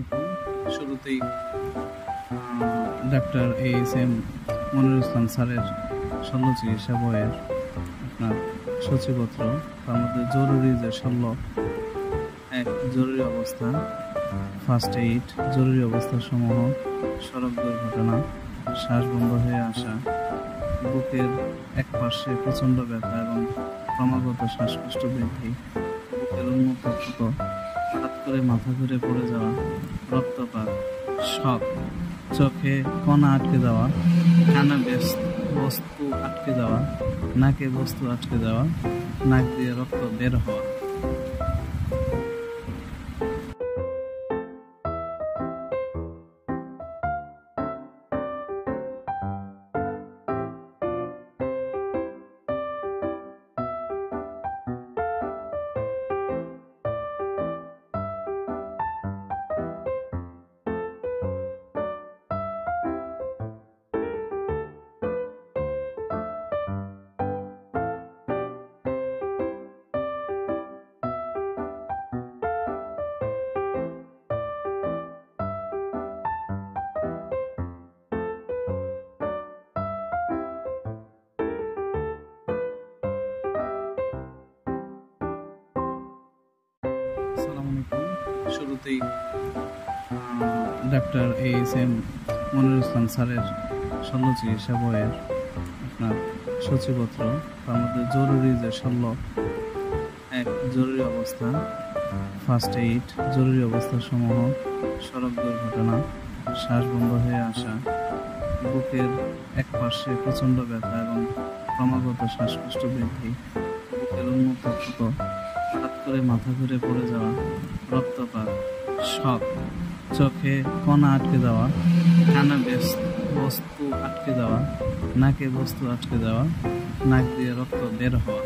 আলাইকুম। শুরুতেই doctor ASM Monirul ইসলাম স্যারের শল্য চিকিৎসা বইয়ের আপনার সূচিপত্র, তার মধ্যে জরুরি যে শল্য, এক জরুরি অবস্থা, ফার্স্ট এইড, জরুরি অবস্থা সমূহ, সড়ক দুর্ঘটনা, শ্বাস বন্ধ হয়ে আসা, বুকের এক পাশে প্রচণ্ড ব্যথা এবং ক্রমাগত শ্বাসকষ্ট বৃদ্ধি, বুকের উন্মুক্ত ক্ষত, হঠাৎ করে মাথা ঘুরে পড়ে যাওয়া, রক্তপাত, শক, চোখে কণা আটকে যাওয়া, কানে বস্তু আটকে যাওয়া, নাকে বস্তু আটকে যাওয়া, নাক দিয়ে রক্ত বের হওয়া। আসসালামু আলাইকুম। শুরুতেই ডাক্তার ASM মনিরুল ইসলাম স্যারের শল্য চিকিৎসা বইয়ের আপনার সূচিপত্র, তার মধ্যে জরুরি যে শল্য, এক জরুরি অবস্থা, ফার্স্ট এইড, জরুরি অবস্থা সমূহ, সড়ক দুর্ঘটনা, শ্বাস বন্ধ হয়ে আসা, বুকের এক পাশে প্রচণ্ড ব্যথা এবং ক্রমাগত শ্বাসকষ্ট বৃদ্ধি, বুকের উন্মুক্ত ক্ষত, হঠাৎ করে মাথা ঘুরে পড়ে যাওয়া, রক্তপাত, শক, চোখে কণা আটকে যাওয়া, কানে বস্তু আটকে যাওয়া, নাকে বস্তু আটকে যাওয়া, নাক দিয়ে রক্ত বের হওয়া।